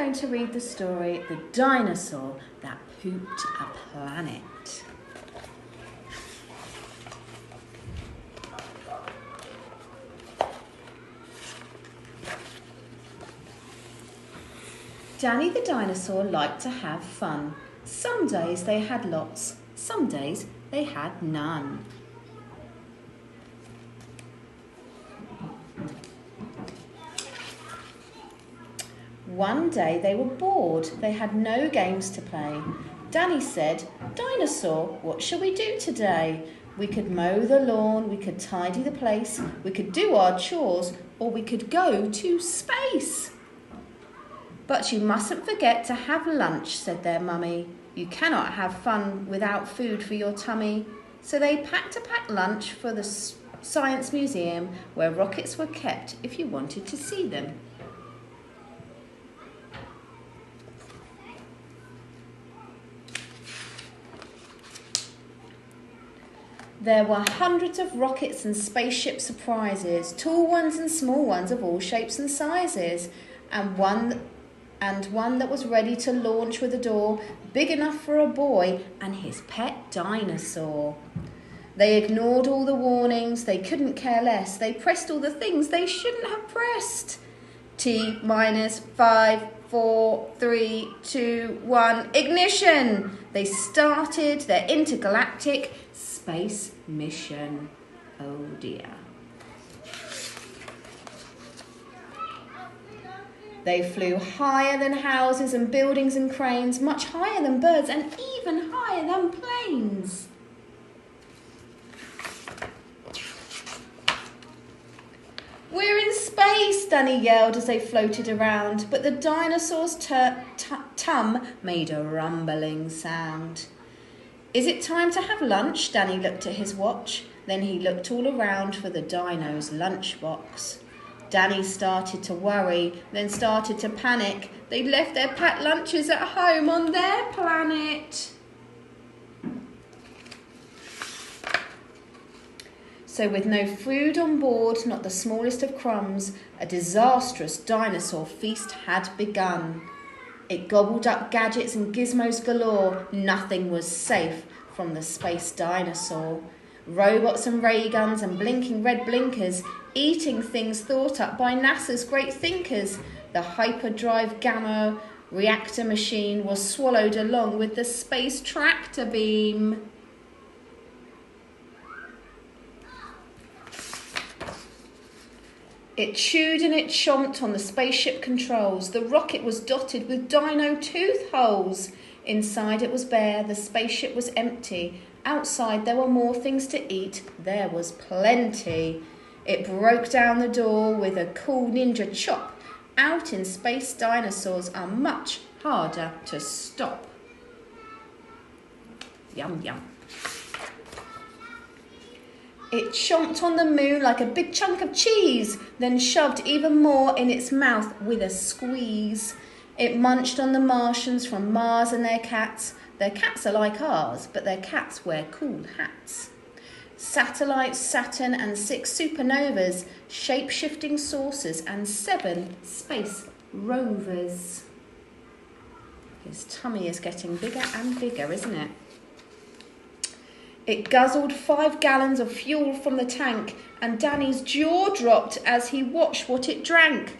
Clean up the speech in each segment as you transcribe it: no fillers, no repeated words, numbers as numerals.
going to read the story, The Dinosaur That Pooped a Planet. Danny the dinosaur liked to have fun. Some days they had lots, some days they had none. One day they were bored. They had no games to play. Danny said, "Dinosaur, what shall we do today? We could mow the lawn, we could tidy the place, we could do our chores, or we could go to space." "But you mustn't forget to have lunch," said their mummy. "You cannot have fun without food for your tummy." So they packed a packed lunch for the Science Museum, where rockets were kept if you wanted to see them. There were hundreds of rockets and spaceship surprises, tall ones and small ones of all shapes and sizes, and one that was ready to launch with a door big enough for a boy and his pet dinosaur. They ignored all the warnings, they couldn't care less, they pressed all the things they shouldn't have pressed. T-5, 4, 3, 2, 1, ignition! They started their intergalactic space mission. Oh dear. They flew higher than houses and buildings and cranes, much higher than birds and even higher than planes. "We're in space," Danny yelled as they floated around, but the dinosaur's tum made a rumbling sound. "Is it time to have lunch?" Danny looked at his watch. Then he looked all around for the dino's lunchbox. Danny started to worry, then started to panic. They'd left their packed lunches at home on their planet. So with no food on board, not the smallest of crumbs, a disastrous dinosaur feast had begun. It gobbled up gadgets and gizmos galore. Nothing was safe from the space dinosaur. Robots and ray guns and blinking red blinkers, eating things thought up by NASA's great thinkers. The hyperdrive gamma reactor machine was swallowed along with the space tractor beam. It chewed and it chomped on the spaceship controls. The rocket was dotted with dino tooth holes. Inside it was bare, the spaceship was empty. Outside there were more things to eat, there was plenty. It broke down the door with a cool ninja chop. Out in space, dinosaurs are much harder to stop. Yum, yum. It chomped on the moon like a big chunk of cheese, then shoved even more in its mouth with a squeeze. It munched on the Martians from Mars and their cats. Their cats are like ours, but their cats wear cool hats. Satellites, Saturn and 6 supernovas, shape-shifting saucers and 7 space rovers. His tummy is getting bigger and bigger, isn't it? It guzzled 5 gallons of fuel from the tank, and Danny's jaw dropped as he watched what it drank.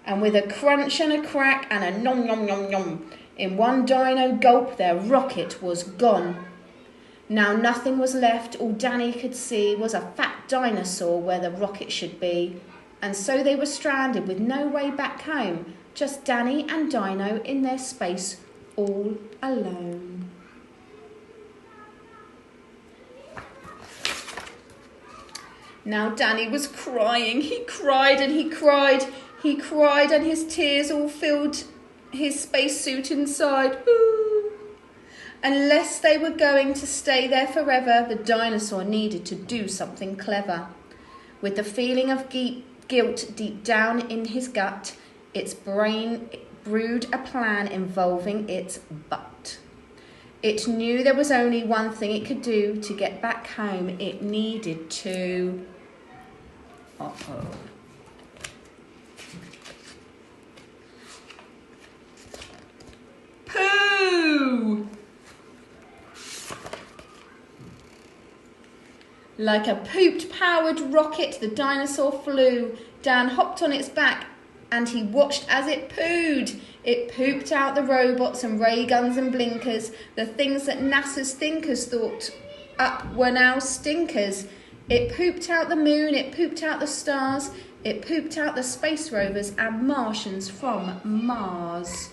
And with a crunch and a crack and a nom nom nom nom, in one dino gulp their rocket was gone. Now nothing was left, all Danny could see was a fat dinosaur where the rocket should be. And so they were stranded with no way back home, just Danny and Dino in their space, all alone. Now Danny was crying. He cried and he cried. He cried and his tears all filled his spacesuit inside. Ooh. Unless they were going to stay there forever, the dinosaur needed to do something clever. With the feeling of guilt deep down in his gut, its brain brewed a plan involving its butt. It knew there was only one thing it could do to get back home. It needed to... Like a pooped-powered rocket, the dinosaur flew. Dan hopped on its back and he watched as it pooed. It pooped out the robots and ray guns and blinkers, the things that NASA's thinkers thought up were now stinkers. It pooped out the moon, it pooped out the stars, it pooped out the space rovers and Martians from Mars.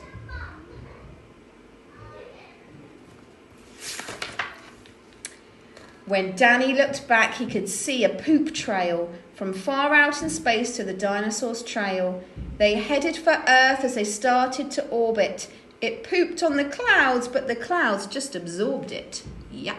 When Danny looked back, he could see a poop trail from far out in space to the dinosaurs' trail. They headed for Earth as they started to orbit. It pooped on the clouds, but the clouds just absorbed it. Yuck.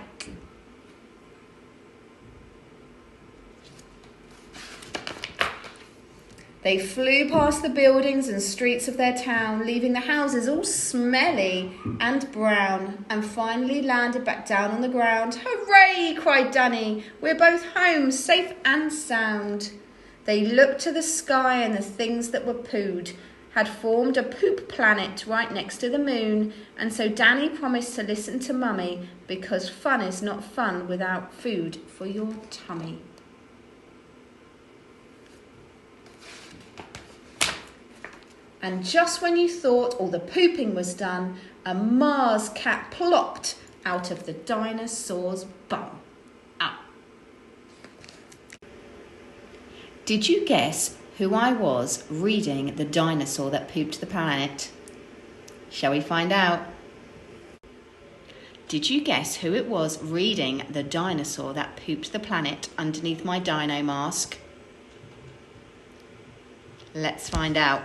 They flew past the buildings and streets of their town, leaving the houses all smelly and brown, and finally landed back down on the ground. Hooray, cried Danny. We're both home, safe and sound. They looked to the sky and the things that were pooed had formed a poop planet right next to the moon, and so Danny promised to listen to Mummy because fun is not fun without food for your tummy. And just when you thought all the pooping was done, a Mars cat plopped out of the dinosaur's bum. Ow. Did you guess who I was reading The Dinosaur That Pooped the Planet? Shall we find out? Did you guess who it was reading The Dinosaur That Pooped the Planet underneath my dino mask? Let's find out.